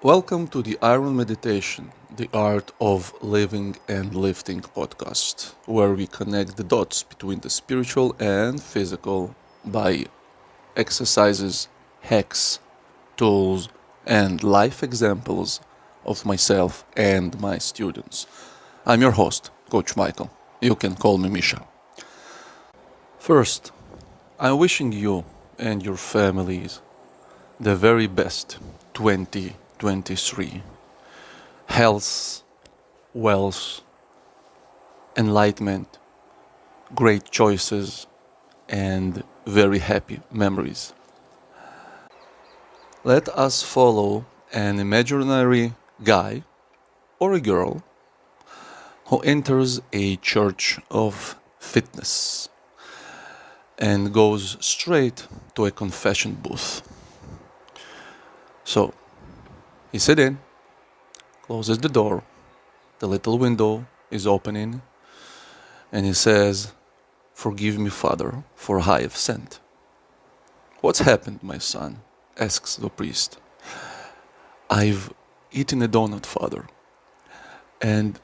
Welcome to the Iron Meditation, the Art of Living and Lifting podcast, where we connect the dots between the spiritual and physical by exercises, hacks, tools, and life examples of myself and my students. I'm your host, Coach Michael. You can call me Misha. First, I'm wishing you and your families the very best 2023. Health, wealth, enlightenment, great choices, and very happy memories. Let us follow an imaginary guy or a girl who enters a church of fitness and goes straight to a confession booth. So, he sits in, closes the door, the little window is opening, and he says, "Forgive me, Father, for I have sinned." "What's happened, my son?" asks the priest. "I've eaten a donut, Father, and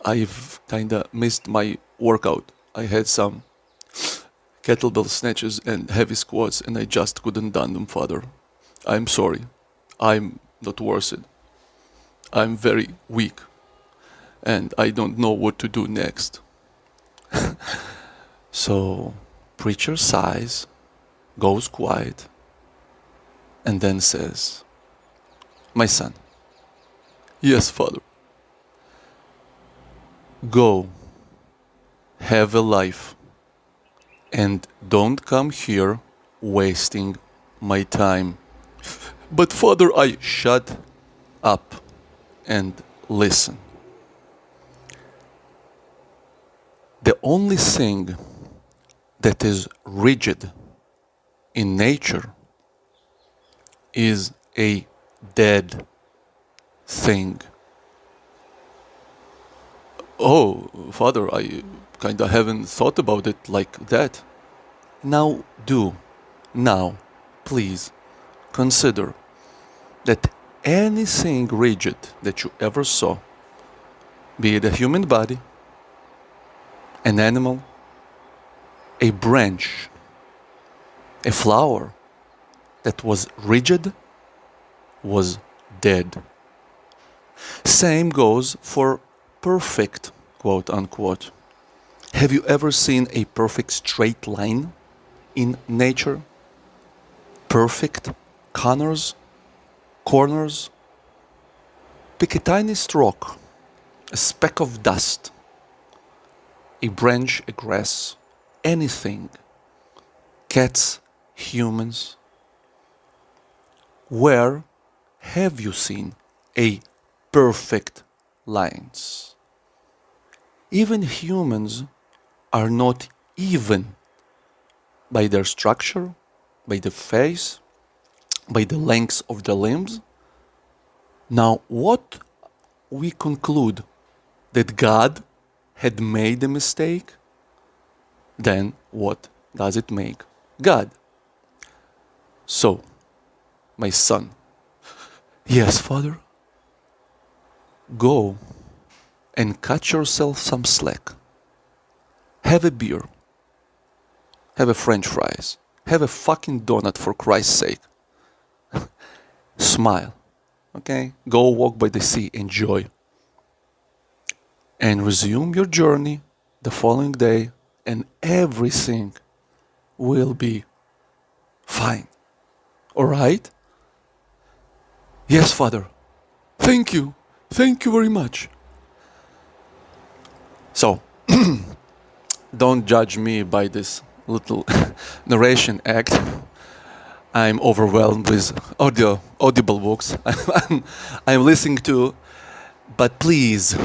I've kinda missed my workout. I had some kettlebell snatches and heavy squats, and I just couldn't done them, Father. I'm sorry. I'm not worth it. I'm very weak, and I don't know what to do next." So, preacher sighs, goes quiet, and then says, "My son." "Yes, Father." "Go, have a life, and don't come here wasting my time." "But Father, I..." "Shut up and listen. The only thing that is rigid in nature is a dead thing." "Oh, Father, I kinda haven't thought about it like that." Now, please, consider that anything rigid that you ever saw, be it a human body, an animal, a branch, a flower that was rigid, was dead. Same goes for perfect, quote unquote. Have you ever seen a perfect straight line in nature? Perfect corners? Pick a tiny stroke, a speck of dust, a branch, a grass, anything. Cats, humans. Where have you seen a perfect lines? Even humans are not even by their structure, by the face, by the length of the limbs. Now, what we conclude that God had made a mistake, then what does it make God? So, my son. Yes, Father. Go and cut yourself some slack. Have a beer. Have a French fries. Have a fucking donut, for Christ's sake. Smile. Okay? Go walk by the sea. Enjoy. And resume your journey the following day, and everything will be fine. Alright? Yes, Father. Thank you. Thank you very much. So, don't judge me by this little narration act. I'm overwhelmed with audible books I'm listening to, but please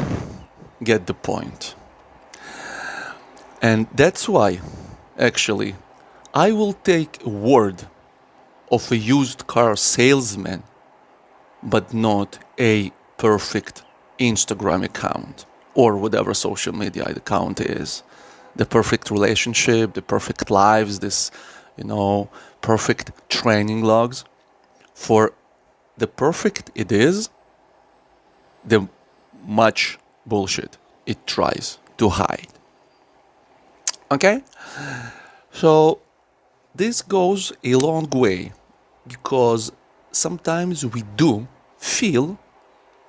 get the point. And that's why, actually, I will take a word of a used car salesman, but not a perfect Instagram account or whatever social media account is. The perfect relationship, the perfect lives, this, perfect training logs for the perfect it is, the much bullshit it tries to hide. Okay? So this goes a long way because sometimes we do feel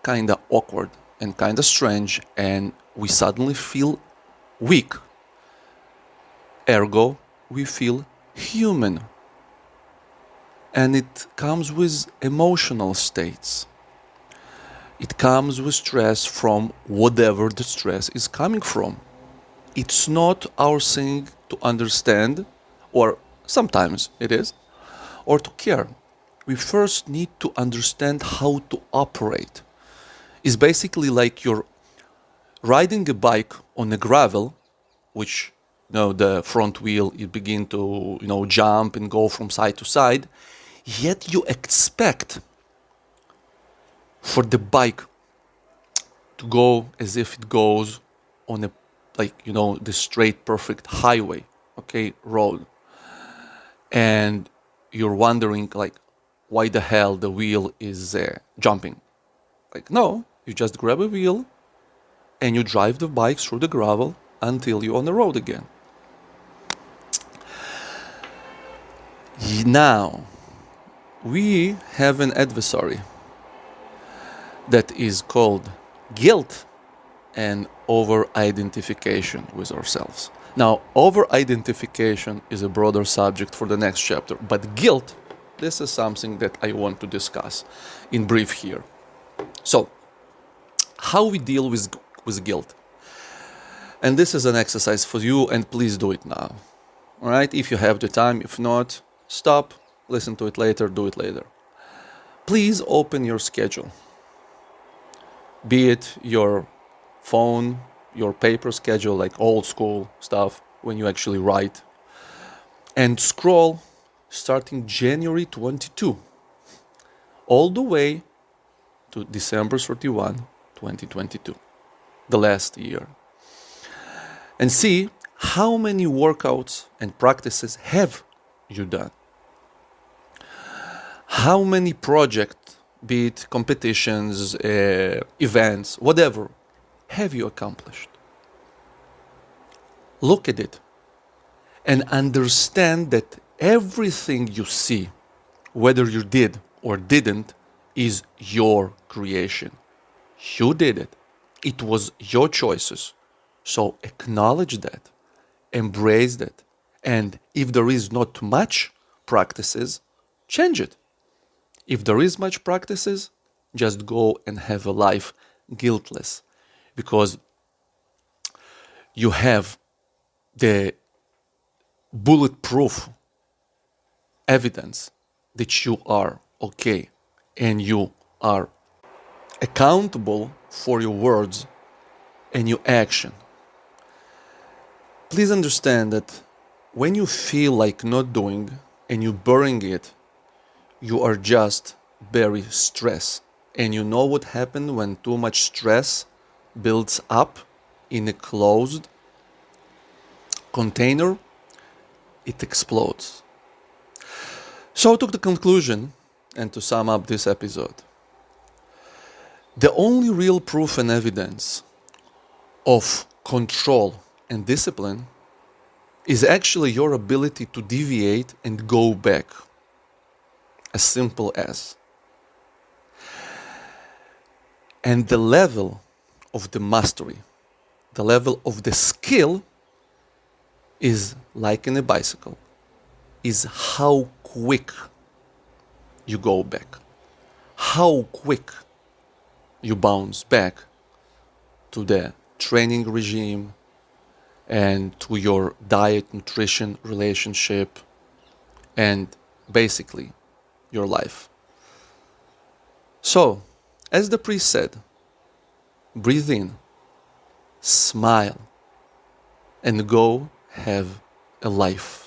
kind of awkward and kind of strange and we suddenly feel weak. Ergo, we feel human. And it comes with emotional states. It comes with stress from whatever the stress is coming from. It's not our thing to understand, or sometimes it is, or to care. We first need to understand how to operate. It's basically like you're riding a bike on a gravel, which the front wheel you begin to jump and go from side to side, yet you expect for the bike to go as if it goes on a the straight perfect highway, okay, road, and you're wondering why the hell the wheel is jumping. No, you just grab a wheel and you drive the bike through the gravel until you're on the road again. Now, we have an adversary that is called guilt and over-identification with ourselves. Now, over-identification is a broader subject for the next chapter, but guilt, this is something that I want to discuss in brief here. So, how we deal with guilt. And this is an exercise for you, and please do it now. All right? If you have the time, if not, stop, listen to it later, do it later. Please open your schedule. Be it your phone, your paper schedule, like old school stuff, when you actually write. And scroll starting January 22, all the way to December 31, 2022, the last year. And see how many workouts and practices have you done. How many projects, be it competitions, events, whatever, have you accomplished? Look at it and understand that everything you see, whether you did or didn't, is your creation. You did it. It was your choices. So acknowledge that, embrace that, and if there is not much practices, change it. If there is much practices, just go and have a life guiltless, because you have the bulletproof evidence that you are okay and you are accountable for your words and your action. Please understand that when you feel like not doing and you burying it, you are just very stressed. And you know what happens when too much stress builds up in a closed container? It explodes. So to the conclusion, and to sum up this episode, the only real proof and evidence of control and discipline is actually your ability to deviate and go back. As simple as. And the level of the mastery, the level of the skill is like in a bicycle, is how quick you go back, how quick you bounce back to the training regime and to your diet, nutrition, relationship, and basically your life. So, as the priest said, breathe in, smile, and go have a life.